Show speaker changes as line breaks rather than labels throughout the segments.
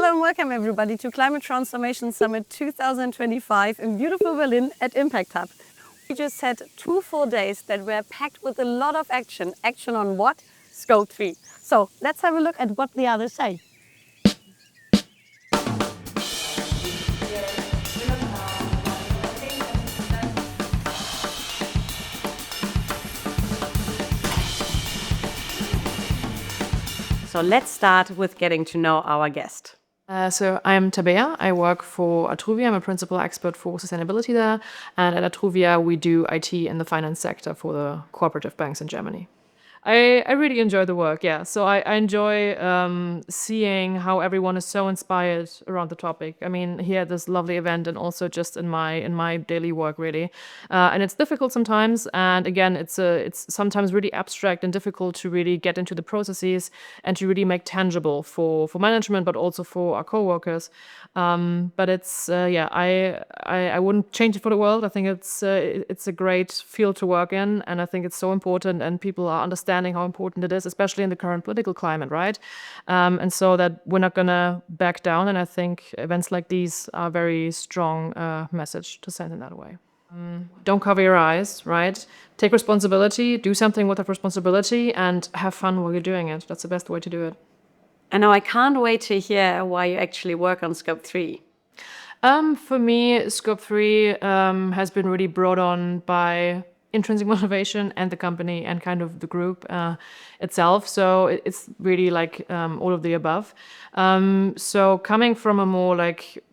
Hello and welcome everybody to Climate Transformation Summit 2025 in beautiful Berlin at Impact Hub. We just had 2 full days that were packed with a lot of action. Action on what? Scope 3. So let's have a look at what the others say. So let's start with getting to know our guest.
So I'm Tabea. I work for Atruvia. I'm a principal expert for sustainability there. And at Atruvia, we do IT in the finance sector for the cooperative banks in Germany. I really enjoy the work, yeah. So I enjoy seeing how everyone is so inspired around the topic. I mean, here at this lovely event and also just in my daily work, really. And it's difficult sometimes. And again, it's sometimes really abstract and difficult to really get into the processes and to really make tangible for management, but also for our coworkers. But it's I wouldn't change it for the world. I think it's a great field to work in, and I think it's so important, and people are understanding how important it is, especially in the current political climate, right? And so that we're not gonna back down. And I think events like these are a very strong message to send in that way. Don't cover your eyes, right? Take responsibility, do something with that responsibility, and have fun while you're doing it. That's the best way to do it.
And now I can't wait to hear why you actually work on Scope 3.
For me, Scope 3 has been really brought on by intrinsic motivation and the company and kind of the group itself. So it's really like all of the above. So coming from a more like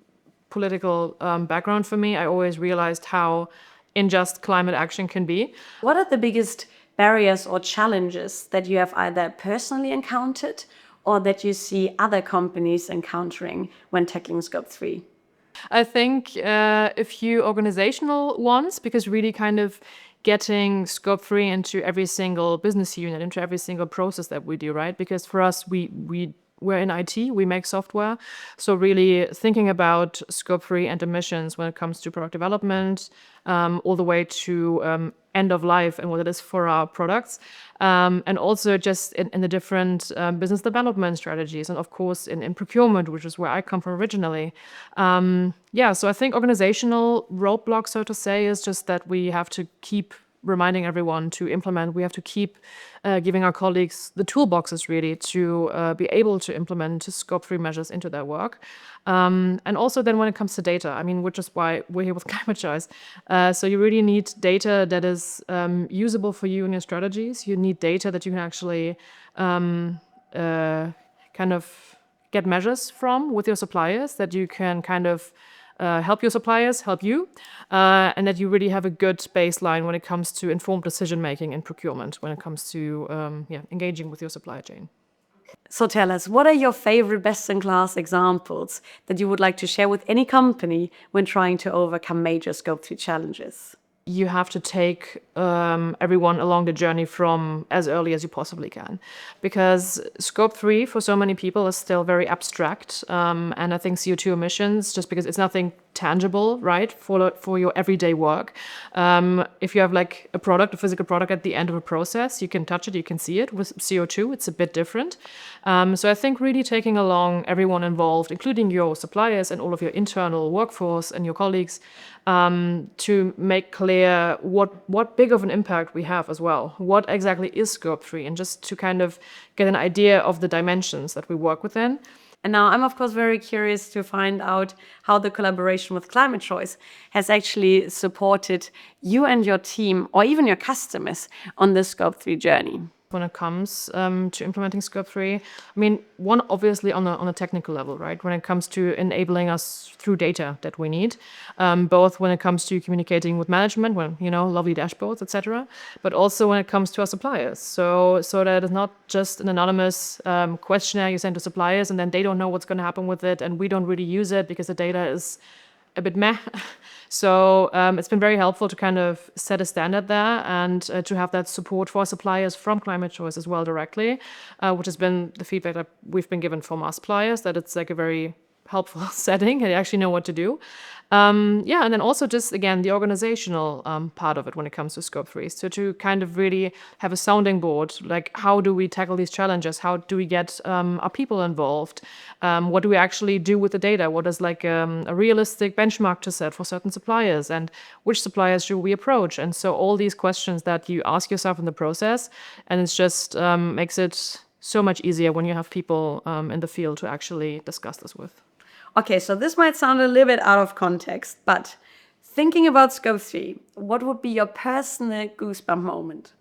political background for me, I always realized how unjust climate action can be.
What are the biggest barriers or challenges that you have either personally encountered or that you see other companies encountering when tackling Scope 3?
I think a few organizational ones, because really kind of getting Scope 3 into every single business unit, into every single process that we do, right? Because for us, we're in IT, we make software. So really thinking about Scope 3 and emissions when it comes to product development, all the way to end of life and what it is for our products. And also just in the different business development strategies. And of course, in procurement, which is where I come from originally. So I think organizational roadblock, so to say, is just that we have to keep reminding everyone to implement. We have to keep giving our colleagues the toolboxes really to be able to implement Scope 3 measures into their work. And also then when it comes to data, I mean, which is why we're here with Climate Choice. So you really need data that is usable for you in your strategies. You need data that you can actually kind of get measures from with your suppliers, that you can kind of help your suppliers, help you, and that you really have a good baseline when it comes to informed decision-making in procurement, when it comes to engaging with your supply chain.
So tell us, what are your favorite best-in-class examples that you would like to share with any company when trying to overcome major Scope 3 challenges?
You have to take everyone along the journey from as early as you possibly can. Because Scope 3 for so many people is still very abstract. And I think CO2 emissions, just because it's nothing tangible, right, for your everyday work. If you have like a product, a physical product at the end of a process, you can touch it, you can see it. With CO2, it's a bit different. So I think really taking along everyone involved, including your suppliers and all of your internal workforce and your colleagues, to make clear what big of an impact we have as well. What exactly is Scope 3, and just to kind of get an idea of the dimensions that we work within.
And now I'm, of course, very curious to find out how the collaboration with Climate Choice has actually supported you and your team, or even your customers, on this Scope 3 journey.
When it comes to implementing Scope 3, I mean, one, obviously on a technical level, right? When it comes to enabling us through data that we need, both when it comes to communicating with management, when, lovely dashboards, etc., but also when it comes to our suppliers. So that it's not just an anonymous questionnaire you send to suppliers and then they don't know what's going to happen with it, and we don't really use it because the data is a bit meh. So it's been very helpful to kind of set a standard there, and to have that support for our suppliers from Climate Choice as well directly, which has been the feedback that we've been given from our suppliers, that it's like a very helpful setting and they actually know what to do. Yeah, and then also just, again, the organizational part of it when it comes to Scope 3. So to kind of really have a sounding board, like how do we tackle these challenges? How do we get our people involved? What do we actually do with the data? What is like a realistic benchmark to set for certain suppliers? And which suppliers should we approach? And so all these questions that you ask yourself in the process, and it's just makes it so much easier when you have people in the field to actually discuss this with.
Okay, so this might sound a little bit out of context, but thinking about Scope 3, what would be your personal goosebump moment?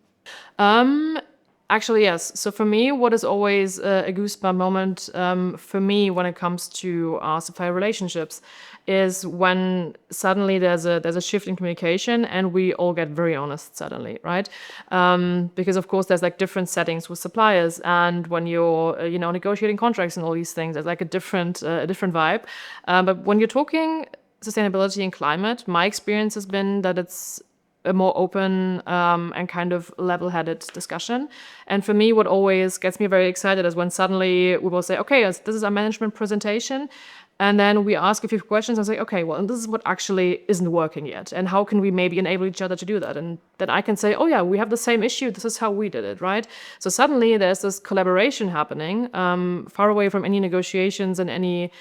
Actually, yes. So for me, what is always a goosebump moment for me when it comes to our supplier relationships is when suddenly there's a shift in communication and we all get very honest suddenly, right? Because of course there's like different settings with suppliers, and when you're negotiating contracts and all these things, there's like a different vibe. But when you're talking sustainability and climate, my experience has been that it's a more open and kind of level-headed discussion. And for me, what always gets me very excited is when suddenly we will say, okay, this is our management presentation. And then we ask a few questions and say, okay, well, this is what actually isn't working yet. And how can we maybe enable each other to do that? And then I can say, oh yeah, we have the same issue. This is how we did it, right? So suddenly there's this collaboration happening, far away from any negotiations and any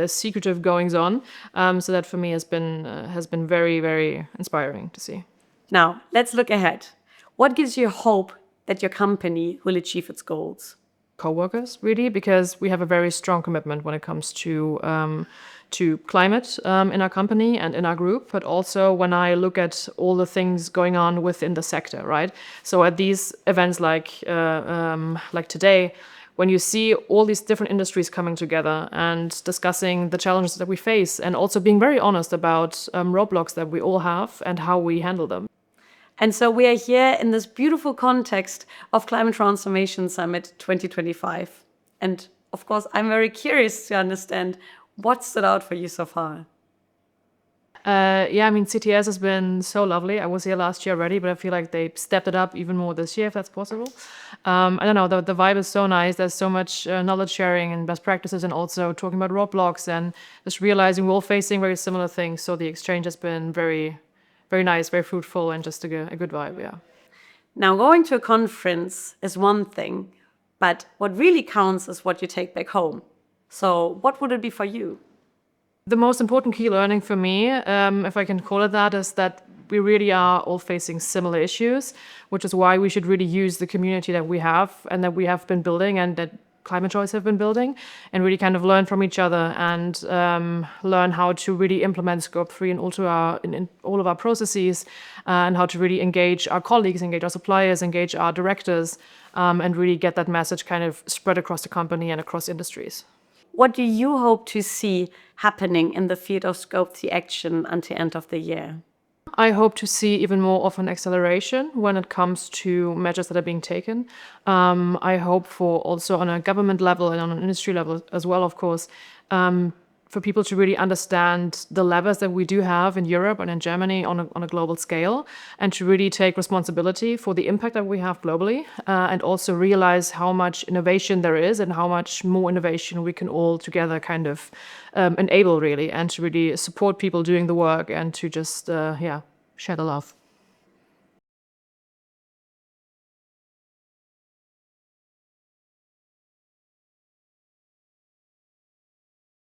secretive goings on. So that for me has been very, very inspiring to see.
Now, let's look ahead. What gives you hope that your company will achieve its goals?
Co-workers, really, because we have a very strong commitment when it comes to climate in our company and in our group, but also when I look at all the things going on within the sector, right? So at these events like today, when you see all these different industries coming together and discussing the challenges that we face and also being very honest about roadblocks that we all have and how we handle them.
And so we are here in this beautiful context of Climate Transformation Summit 2025. And of course, I'm very curious to understand what stood out for you so far.
Yeah, I mean, CTS has been so lovely. I was here last year already, but I feel like they stepped it up even more this year, if that's possible. I don't know, the vibe is so nice. There's so much knowledge sharing and best practices, and also talking about roadblocks and just realizing we're all facing very similar things. So the exchange has been very, very nice, very fruitful, and just a good vibe, yeah.
Now, going to a conference is one thing, but what really counts is what you take back home. So what would it be for you?
The most important key learning for me, if I can call it that, is that we really are all facing similar issues, which is why we should really use the community that we have and that we have been building and that Climate Choice have been building, and really kind of learn from each other and learn how to really implement Scope 3 in all of our processes, and how to really engage our colleagues, engage our suppliers, engage our directors, and really get that message kind of spread across the company and across industries.
What do you hope to see happening in the field of Scope 3 action until end of the year?
I hope to see even more of an acceleration when it comes to measures that are being taken. I hope for also on a government level and on an industry level as well, of course, for people to really understand the levers that we do have in Europe and in Germany on a global scale, and to really take responsibility for the impact that we have globally, and also realize how much innovation there is and how much more innovation we can all together kind of enable, really, and to really support people doing the work and to just, share the love.